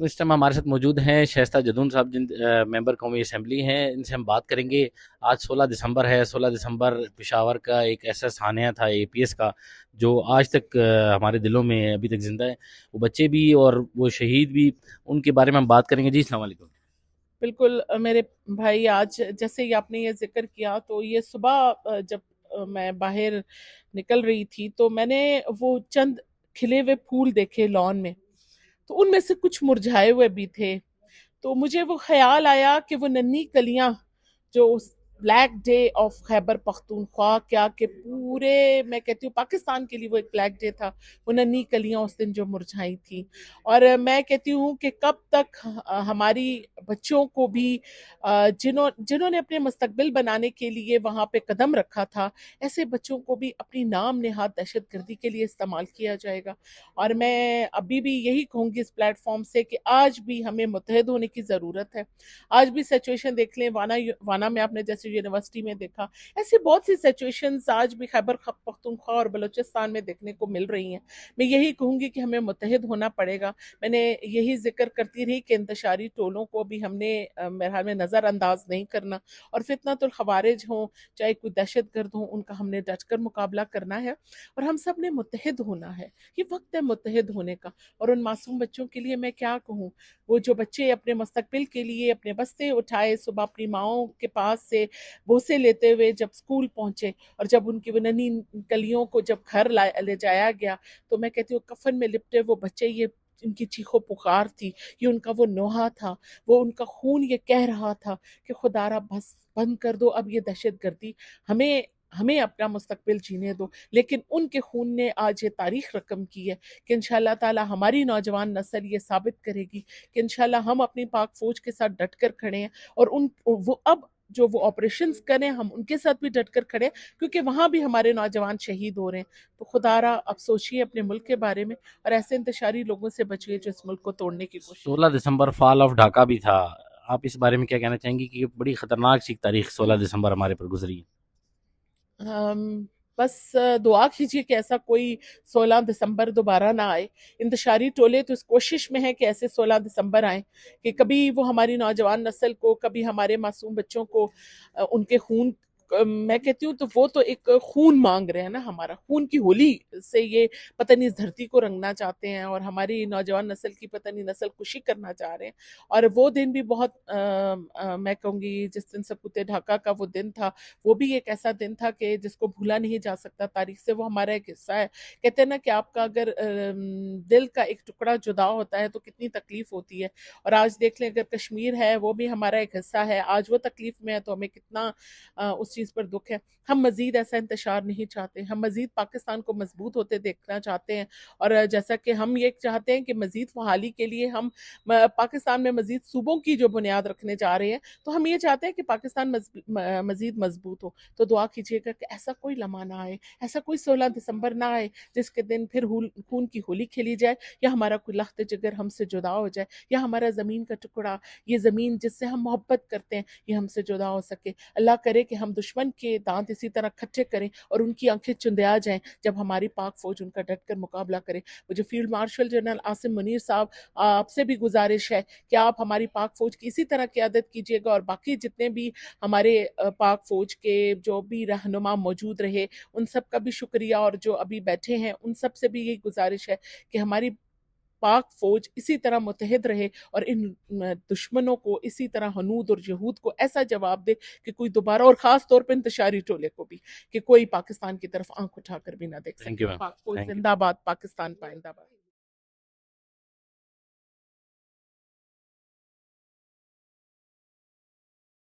تو اس ٹائم ہمارے ساتھ موجود ہیں شائستہ جدون صاحب، جن ممبر قومی اسمبلی ہیں. ان سے ہم بات کریں گے. آج 16 دسمبر ہے. 16 دسمبر پشاور کا ایک ایسا سانحہ تھا اے پی ایس کا، جو آج تک ہمارے دلوں میں ابھی تک زندہ ہے. وہ بچے بھی اور وہ شہید بھی، ان کے بارے میں ہم بات کریں گے. جی السلام علیکم. بالکل میرے بھائی، آج جیسے ہی آپ نے یہ ذکر کیا تو یہ صبح جب میں باہر نکل رہی تھی تو میں نے وہ چند کھلے ہوئے پھول دیکھے لان میں، تو ان میں سے کچھ مرجھائے ہوئے بھی تھے. تو مجھے وہ خیال آیا کہ وہ ننھی کلیاں جو اس black day of Khyber Pakhtunkhwa, کیا کہ پورے میں کہتی ہوں پاکستان کے لیے وہ ایک بلیک ڈے تھا، وہ ننھی کلیاں اس دن جو مرجھائی تھی. اور میں کہتی ہوں کہ کب تک ہماری بچوں کو بھی جنہوں نے اپنے مستقبل بنانے کے لیے وہاں پہ قدم رکھا تھا، ایسے بچوں کو بھی اپنی نام نہاد دہشت گردی کے لیے استعمال کیا جائے گا. اور میں ابھی بھی یہی کہوں گی اس پلیٹ فارم سے کہ آج بھی ہمیں متحد ہونے کی ضرورت ہے. آج بھی سچویشن دیکھ لیں، وانا میں آپ نے جیسے یونیورسٹی میں دیکھا، ایسی بہت سی سچویشنز آج بھی خیبر پختونخوا اور بلوچستان میں دیکھنے کو مل رہی ہیں. میں یہی کہوں گی کہ ہمیں متحد ہونا پڑے گا. میں نے یہی ذکر کرتی رہی کہ انتشاری ٹولوں کو بھی ہم نے میرے خیال میں نظر انداز نہیں کرنا، اور فتنۃ الخوارج ہوں چاہے کوئی دہشت گرد ہوں، ان کا ہم نے ڈٹ کر مقابلہ کرنا ہے، اور ہم سب نے متحد ہونا ہے. یہ وقت ہے متحد ہونے کا. اور ان معصوم بچوں کے لیے میں کیا کہوں، وہ جو بچے اپنے مستقبل کے لیے اپنے بستے اٹھائے، صبح اپنی ماؤں کے پاس سے بوسے لیتے ہوئے جب اسکول پہنچے، اور جب ان کی وہ ننھی کلیوں کو جب گھر لے جایا گیا، تو میں کہتی ہوں کفن میں لپٹے وہ بچے، یہ ان کی چیخو پکار تھی، یہ ان کا وہ نوحہ تھا، وہ ان کا خون یہ کہہ رہا تھا کہ خدا را بس بند کر دو اب یہ دہشت گردی، ہمیں ہمیں اپنا مستقبل جینے دو. لیکن ان کے خون نے آج یہ تاریخ رقم کی ہے کہ انشاءاللہ تعالی ہماری نوجوان نسل یہ ثابت کرے گی کہ انشاءاللہ ہم اپنی پاک فوج کے ساتھ ڈٹ کر کھڑے ہیں، اور وہ اب جو وہ آپریشنز کریں ہم ان کے ساتھ بھی ڈٹ کر کھڑے ہیں، کیونکہ وہاں بھی ہمارے نوجوان شہید ہو رہے ہیں. تو خدا را اب سوچیے اپنے ملک کے بارے میں، اور ایسے انتشاری لوگوں سے بچیے جو اس ملک کو توڑنے کی کوشش 16 دسمبر فال آف ڈھاکہ بھی تھا. آپ اس بارے میں کیا کہنا چاہیں گی کہ یہ بڑی خطرناک سی تاریخ 16 دسمبر ہمارے پر گزری ہے؟ بس دعا کیجیے کہ ایسا کوئی 16 دسمبر دوبارہ نہ آئے. انتشاری ٹولے تو اس کوشش میں ہیں کہ ایسے 16 دسمبر آئیں کہ کبھی وہ ہماری نوجوان نسل کو، کبھی ہمارے معصوم بچوں کو ان کے خون، میں کہتی ہوں تو وہ تو ایک خون مانگ رہے ہیں نا، ہمارا خون کی ہولی سے یہ پتہ نہیں اس دھرتی کو رنگنا چاہتے ہیں، اور ہماری نوجوان نسل کی پتہ نہیں نسل کشی کرنا چاہ رہے ہیں. اور وہ دن بھی بہت میں کہوں گی جس دن سپوت ڈھاکہ کا وہ دن تھا، وہ بھی ایک ایسا دن تھا کہ جس کو بھولا نہیں جا سکتا تاریخ سے. وہ ہمارا ایک حصہ ہے. کہتے ہیں نا کہ آپ کا اگر دل کا ایک ٹکڑا جدا ہوتا ہے تو کتنی تکلیف ہوتی ہے. اور آج دیکھ لیں اگر کشمیر ہے وہ بھی ہمارا ایک حصہ ہے، آج وہ تکلیف میں ہے تو ہمیں کتنا اس چیز پر دکھ ہے. ہم مزید ایسا انتشار نہیں چاہتے، ہم مزید پاکستان کو مضبوط ہوتے دیکھنا چاہتے ہیں. اور جیسا کہ ہم یہ چاہتے ہیں کہ مزید فحالی کے لیے ہم پاکستان میں مزید صوبوں کی جو بنیاد رکھنے جا رہے ہیں، تو ہم یہ چاہتے ہیں کہ پاکستان مزید مضبوط ہو. تو دعا کیجیے گا کہ ایسا کوئی لمحہ نہ آئے، ایسا کوئی 16 دسمبر نہ آئے جس کے دن پھر خون کی ہولی کھیلی جائے، یا ہمارا کوئی لخت جگر ہم سے جدا ہو جائے، یا ہمارا زمین کا ٹکڑا، یہ زمین جس سے ہم محبت کرتے ہیں، یہ ہم سے جدا ہو سکے. اللہ کرے کہ ہم دشمن کے دانت اسی طرح کھٹے کریں اور ان کی آنکھیں چندیا جائیں جب ہماری پاک فوج ان کا ڈٹ کر مقابلہ کرے. مجھے field marshal general Asim Munir صاحب، آپ سے بھی گزارش ہے کہ آپ ہماری پاک فوج کی اسی طرح قیادت کیجیے گا، اور باقی جتنے بھی ہمارے پاک فوج کے جو بھی رہنما موجود رہے ان سب کا بھی شکریہ، اور جو ابھی بیٹھے ہیں ان سب سے بھی یہی گزارش ہے کہ ہماری پاک فوج اسی طرح متحد رہے اور ان دشمنوں کو اسی طرح ہنود اور یہود کو ایسا جواب دے کہ کوئی دوبارہ، اور خاص طور پہ انتشاری ٹولے کو بھی، کہ کوئی پاکستان کی طرف آنکھ اٹھا کر بھی نہ دیکھ تھینک سکے. You ma'am. پاک فوج تھینک یو. زندہ باد، پاکستان پائندہ باد.